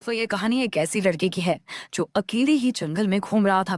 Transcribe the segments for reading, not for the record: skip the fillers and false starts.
तो ये कहानी एक ऐसी लड़के की है जो अकेले ही जंगल में घूम रहा था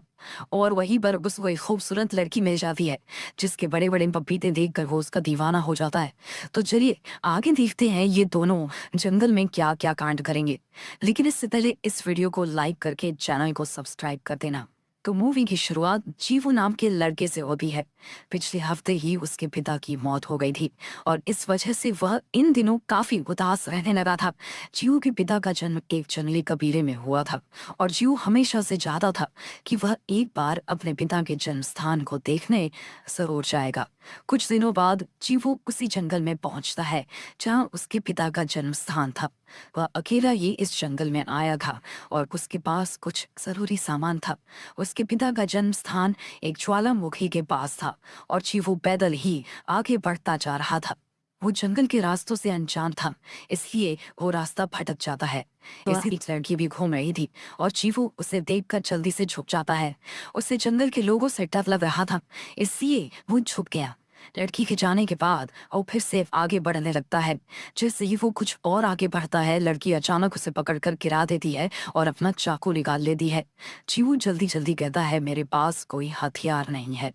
और वहीं पर उसको एक खूबसूरत लड़की मिल जाती है जिसके बड़े बड़े पपीते देखकर वो उसका दीवाना हो जाता है। तो चलिए आगे देखते हैं ये दोनों जंगल में क्या क्या कांड करेंगे। लेकिन इससे पहले इस वीडियो को लाइक करके चैनल को सब्सक्राइब कर देना। तो मूवी की शुरुआत जीवू नाम के लड़के से होती है। पिछले हफ्ते ही उसके पिता की मौत हो गई थी और इस वजह से वह इन दिनों काफी उदास रहने लगा था। जीवू के पिता का जन्म एक जंगली कबीले में हुआ था और जीवू हमेशा से चाहता था कि वह एक बार अपने पिता के जन्म स्थान को देखने जरूर जाएगा। कुछ दिनों बाद जीवू उसी जंगल में पहुंचता है जहां उसके पिता का जन्म स्थान था। वह अकेला ही इस जंगल में आया था और उसके पास कुछ जरूरी सामान था। उसके पिता का जन्म स्थान एक ज्वालामुखी के पास था और जीवू पैदल ही आगे बढ़ता जा रहा था। वो जंगल के रास्तों से अनजान था, इसलिए वो रास्ता भटक जाता है। इसी बीच लड़की भी घूम रही थी और चीवू उसे देखकर जल्दी से झुक जाता है। उसे जंगल के लोगों से डर लग रहा था, इसलिए वो झुक गया। लड़की के जाने के बाद वो फिर से आगे बढ़ने लगता है। जैसे ही वो कुछ और आगे बढ़ता है, लड़की अचानक उसे पकड़कर गिरा देती है और अपना चाकू निकाल लेती है। चीवू जल्दी जल्दी कहता है, मेरे पास कोई हथियार नहीं है।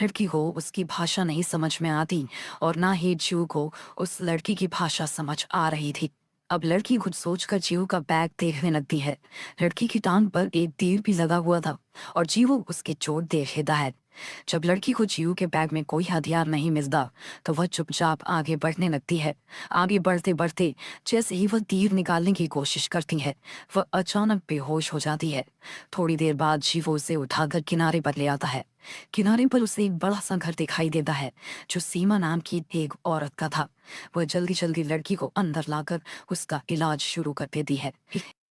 लड़की को उसकी भाषा नहीं समझ में आती और ना ही जीव को उस लड़की की भाषा समझ आ रही थी। अब लड़की कुछ सोचकर जीव का बैग देखने लगती है। लड़की की टांग पर एक तीर भी लगा हुआ था और जीव उसके चोट देख लेता है। जब लड़की को जीव के बैग में कोई हथियार नहीं मिलता तो वह चुपचाप आगे बढ़ने लगती है। आगे बढ़ते बढ़ते जैसे ही वह तीर निकालने की कोशिश करती है, वह अचानक बेहोश हो जाती है। थोड़ी देर बाद जीव उसे उठाकर किनारे पर ले आता है। किनारे पर उसे एक बड़ा सा घर दिखाई देता है जो सीमा नाम की एक औरत का था। वह जल्दी जल्दी लड़की को अंदर लाकर उसका इलाज शुरू कर देती है।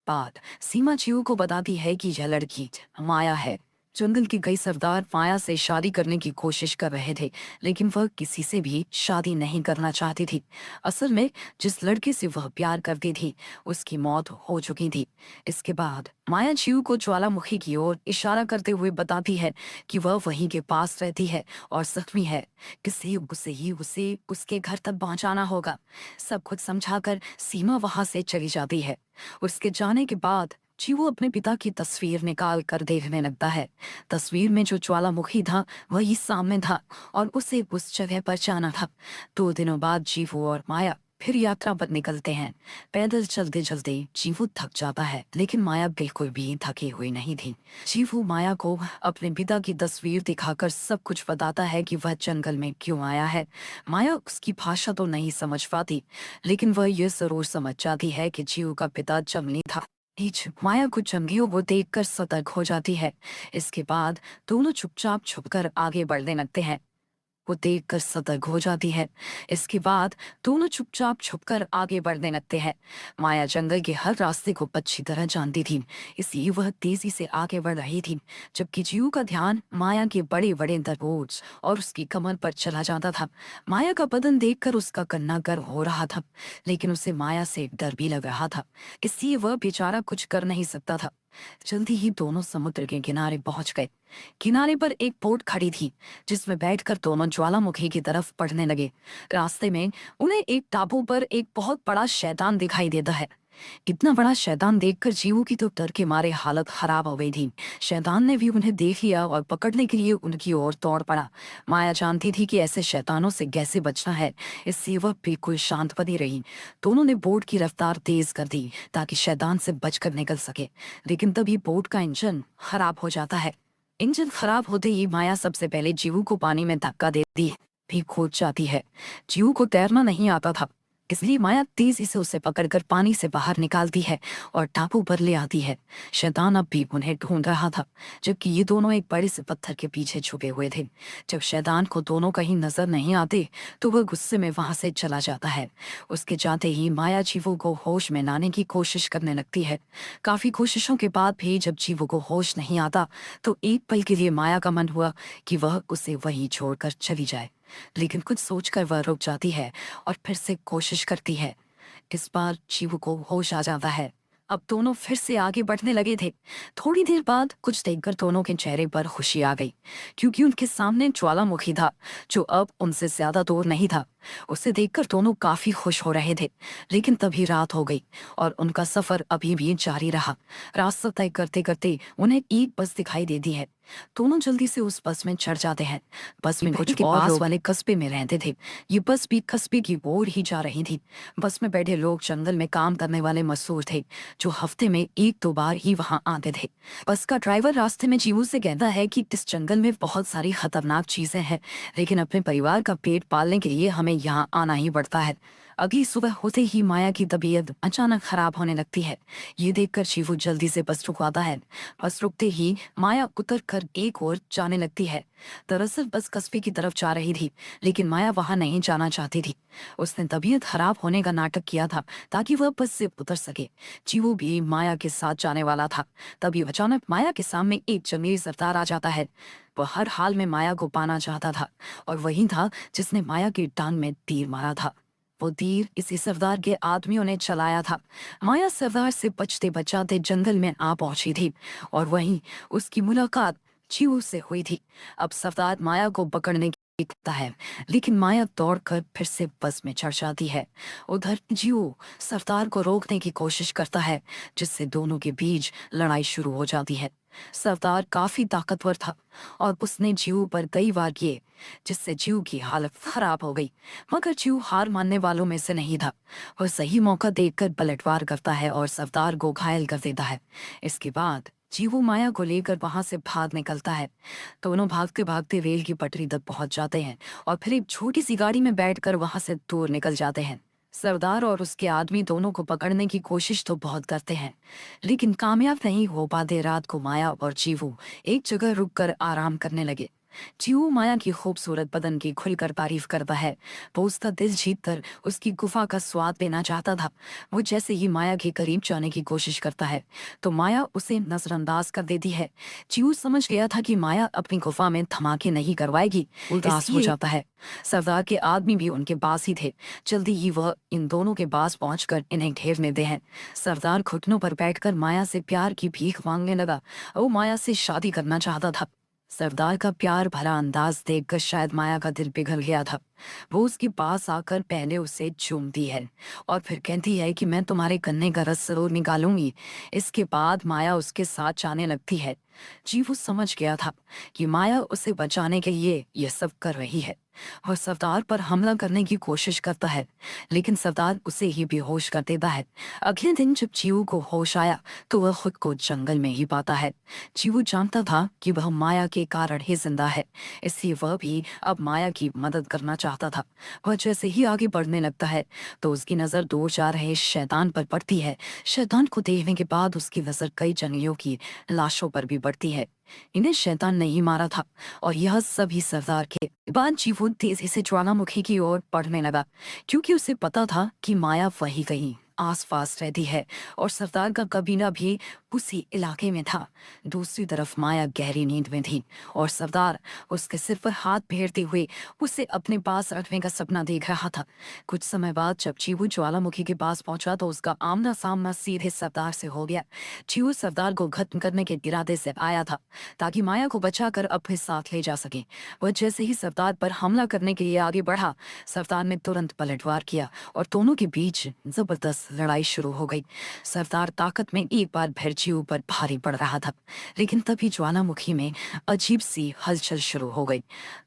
बाद सीमा जीव को बताती है कि यह लड़की माया है। जंगल की कई सरदार माया से शादी करने की कोशिश कर रहे थे, लेकिन वह किसी से भी शादी नहीं करना चाहती थी। असल में जिस लड़के से वह प्यार करती थी उसकी मौत हो चुकी थी। इसके बाद माया जीव को ज्वालामुखी की ओर इशारा करते हुए बताती है कि वह वहीं के पास रहती है और जख्मी है, किसी उसे ही उसे उसके घर तक पहुंचाना होगा। सब कुछ समझाकर सीमा वहां से चली जाती है। उसके जाने के बाद जीवो अपने पिता की तस्वीर निकाल कर देखने लगता है। तस्वीर में जो ज्वालामुखी था वही सामने था और उसे उस जगह पर जाना था। 2 दिनों बाद जीवो और माया फिर यात्रा पर निकलते हैं। पैदल चलते चलते जीवू थक जाता है, लेकिन माया बिल्कुल भी थकी हुई नहीं थी। जीवू माया को अपने पिता की तस्वीर दिखाकर सब कुछ बताता है कि वह जंगल में क्यों आया है। माया उसकी भाषा तो नहीं समझ पाती, लेकिन वह यह जरूर समझ जाती है कि जीवू का पिता जंगली था। माया कुछ जंगलियों को देखकर सतर्क हो जाती है। इसके बाद दोनों चुपचाप छुपकर आगे बढ़ने लगते हैं। वो देखकर सतर्क हो जाती है। इसके बाद दोनों चुपचाप छुपकर आगे बढ़ने लगते हैं। माया जंगल के हर रास्ते को अच्छी तरह जानती थी, इसलिए वह तेजी से आगे बढ़ रही थी, जबकि जीव का ध्यान माया के बड़े बड़े दरबोज और उसकी कमर पर चला जाता था। माया का बदन देखकर उसका कन्ना गर्म हो रहा था, लेकिन उसे माया से डर भी लग रहा था, इसलिए वह बेचारा कुछ कर नहीं सकता था। जल्दी ही दोनों समुद्र के किनारे पहुंच गए। किनारे पर एक बोट खड़ी थी जिसमें बैठकर दोनों ज्वालामुखी की तरफ बढ़ने लगे। रास्ते में उन्हें एक टापू पर एक बहुत बड़ा शैतान दिखाई देता है। इतना बड़ा शैतान देखकर जीवू की तो डर के मारे हालत खराब हो गई थी। शैतान ने भी उन्हें देख लिया और पकड़ने के लिए उनकी ओर दौड़ पड़ा। माया जानती थी कि ऐसे शैतानों से कैसे बचना है, इससे वह बिल्कुल शांत बनी रही। दोनों ने बोट की रफ्तार तेज कर दी ताकि शैतान से बचकर निकल सके, लेकिन तभी बोट का इंजन खराब हो जाता है। इंजन खराब होते ही माया सबसे पहले जीवू को पानी में धक्का देती भी खोद जाती है। जीवू को तैरना नहीं आता था, इसलिए माया तेजी से उसे पकड़कर पानी से बाहर निकालती है और टापू पर ले आती है। शैतान अब भी उन्हें ढूंढ रहा था, जबकि ये दोनों एक बड़े से पत्थर के पीछे छुपे हुए थे। जब शैतान को दोनों कहीं नजर नहीं आते तो वह गुस्से में वहां से चला जाता है। उसके जाते ही माया जीवू को होश में लाने की कोशिश करने लगती है। काफी कोशिशों के बाद भी जब जीवू को होश नहीं आता तो एक पल के लिए माया का मन हुआ कि वह उसे वहीं छोड़कर चली जाए, लेकिन कुछ सोचकर वह रुक जाती है और फिर से कोशिश करती है। इस बार जीवू को होश आ जाता है। अब दोनों फिर से आगे बढ़ने लगे थे। थोड़ी देर बाद कुछ देखकर दोनों के चेहरे पर खुशी आ गई, क्योंकि उनके सामने ज्वालामुखी था जो अब उनसे ज्यादा दूर नहीं था। उसे देखकर दोनों काफी खुश हो रहे थे। लेकिन तभी रात हो गई और उनका सफर अभी भी जारी रहा। रास्ता तय करते करते उन्हें एक बस दिखाई देती है। दोनों जल्दी से उस बस में चढ़ जाते हैं। बस में कुछ और लोग वाले कस्बे में रहते थे। ये बस भी कस्बे की ओर ही जा रही थी। बस में बैठे लोग जंगल में काम करने वाले मजदूर थे, जो हफ्ते में 1-2 बार ही वहां आते थे। बस का ड्राइवर रास्ते में जीवू से कहता है कि इस जंगल में बहुत सारी खतरनाक चीजें हैं, लेकिन अपने परिवार का पेट पालने के लिए हमें यहाँ आना ही पड़ता है। अगली सुबह होते ही माया की तबीयत अचानक खराब होने लगती है। ये देखकर शिवू जल्दी से बस रुकवाता है। बस रुकते ही माया उतर कर एक ओर जाने लगती है। दरअसल बस कस्बे की तरफ जा रही थी, लेकिन माया वहां नहीं जाना चाहती थी। उसने तबीयत खराब होने का नाटक किया था ताकि वह बस से उतर सके। जीवू भी माया के साथ जाने वाला था। तभी अचानक माया के सामने एक जंगली सरदार आ जाता है। वह हर हाल में माया को पाना चाहता था, और वही था जिसने माया की टांग में तीर मारा था। वो तीर इसी सरदार के आदमियों ने चलाया था। माया सरदार से बचते बचाते जंगल में आ पहुंची थी, और वहीं उसकी मुलाकात जीवू से हुई थी। अब सरदार माया को पकड़ने की कहता है, लेकिन माया दौड़कर फिर से बस में चढ़ जाती है। उधर जीवू सरदार को रोकने की कोशिश करता है, जिससे दोनों के बीच लड़ाई शुरू हो जाती है। सरदार काफी ताकतवर था और उसने जीवू पर कई वार किए, जिससे जीवू की हालत खराब हो गई। मगर जीवू हार मानने वालों में से नहीं था। वह सही मौका देखकर पलटवार करता है और सरदार को घायल कर देता है। इसके बाद जीवू माया को लेकर वहां से भाग निकलता है। दोनों भागते भागते रेल की पटरी तक पहुंच जाते हैं और फिर एक छोटी सी गाड़ी में बैठकर वहां से दूर निकल जाते हैं। सरदार और उसके आदमी दोनों को पकड़ने की कोशिश तो बहुत करते हैं, लेकिन कामयाब नहीं हो पाते। रात को माया और जीवू एक जगह रुककर आराम करने लगे। जीवू माया की खूबसूरत बदन की खुलकर तारीफ करता है। वो उसका दिल जीतकर उसकी गुफा का स्वाद लेना चाहता था। वो जैसे ही माया के करीब जाने की कोशिश करता है, तो माया उसे नजरअंदाज कर देती है। जीवू समझ गया था कि माया अपनी गुफा में धमाके नहीं करवाएगी, उदास हो जाता है। सरदार के आदमी भी उनके पास ही थे। जल्दी ही वह इन दोनों के पास पहुंचकर इन्हें घेर लेते हैं। सरदार घुटनों पर बैठकर माया से प्यार की भीख मांगने लगा। वो माया से शादी करना चाहता था। सरदार का प्यार भरा अंदाज देखकर शायद माया का दिल पिघल गया था। वो उसके पास आकर पहले उसे चूमती है और फिर कहती है कि मैं तुम्हारे गन्ने का रस जरूर निकालूंगी। इसके बाद माया उसके साथ जाने लगती है। जीवू समझ गया था कि माया उसे बचाने के लिए यह सब कर रही है और सरदार पर हमला करने की कोशिश करता है, लेकिन सरदार उसे ही बेहोश कर देता है। अगले दिन जब जीवू को होश आया तो वह खुद को जंगल में ही पाता है। जीवू जानता था कि वह माया के कारण ही जिंदा है, इसलिए वह भी अब माया की मदद करना चाहता था। वह जैसे ही आगे बढ़ने लगता है तो उसकी नजर दूर जा रहे शैतान पर पड़ती है। शैतान को देखने के बाद उसकी नजर कई जंगलियों की लाशों पर भी पड़ती है। इन्हें शैतान नहीं मारा था, और यह सभी सरदार के बाद जीवू तेजी से ज्वालामुखी की ओर बढ़ने लगा, क्योंकि उसे पता था कि माया वही कहीं आसपास रहती है और सरदार का कबीला भी उसी इलाके में था। दूसरी तरफ माया गहरी नींद में थी और सरदार उसके सिर पर हाथ फेरते हुए उसे अपने पास रखने का सपना देख रहा था। कुछ समय बाद जब जीवू ज्वालामुखी के पास पहुंचा तो उसका आमना सामना सीधे सरदार से हो गया। जीवू सरदार को खत्म करने के इरादे से आया था ताकि माया को बचाकर अपने साथ ले जा सके। वह जैसे ही सरदार पर हमला करने के लिए आगे बढ़ा, सरदार ने तुरंत पलटवार किया और दोनों के बीच जबरदस्त लड़ाई शुरू हो गई। सरदार ताकत में एक बार फिर जीवू पर भारी पड़ रहा था, लेकिन तभी ज्वालामुखी में अजीब सी हलचल शुरू हो गई।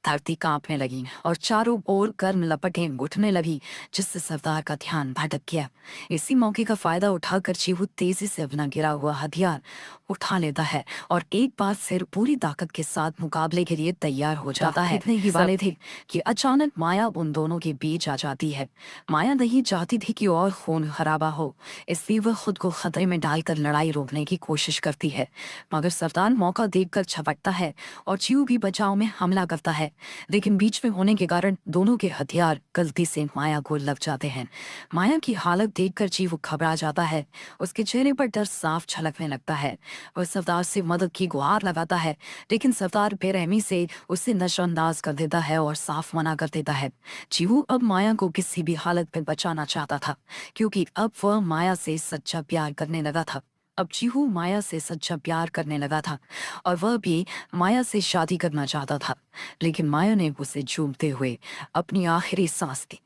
धरती कांपने लगी और चारों ओर गर्म लपटें उठने लगी, जिससे सरदार का ध्यान भटक गया। इसी मौके का फायदा उठाकर जीवू तेजी से अपना गिरा हुआ हथियार उठा लेता है और एक बार फिर पूरी ताकत के साथ मुकाबले के लिए तैयार हो जाता है। इतने ही वाले थे कि अचानक माया उन दोनों के बीच आ जाती है। माया नहीं चाहती थी कि और खून खराबा हो, इसलिए वह खुद को खतरे में डालकर लड़ाई रोकने की कोशिश करती है। मगर सरदार मौका देखकर झपटता है और जीव भी बचाव में हमला करता है, लेकिन बीच में होने के कारण दोनों के हथियार गलती से माया को लग जाते हैं। माया की हालत देखकर जीव घबरा जाता है। उसके चेहरे पर डर साफ झलकने लगता है। वह सरदार से मदद की गुहार लगाता है, लेकिन सरदार बेरहमी से उसे नजरअंदाज कर देता है और साफ मना कर देता है। जीवू अब माया को किसी भी हालत में बचाना चाहता था, क्योंकि अब वह माया से सच्चा प्यार करने लगा था। अब जीहू माया से सच्चा प्यार करने लगा था और वह भी माया से शादी करना चाहता था, लेकिन माया ने उसे चूमते हुए अपनी आखिरी सांस दी।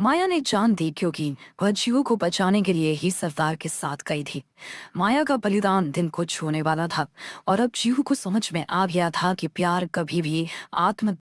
माया ने जान दी क्योंकि वह जीहू को बचाने के लिए ही सरदार के साथ गई थी। माया का बलिदान दिन को छूने वाला था और अब जीहू को समझ में आ गया था कि प्यार कभी भी आत्म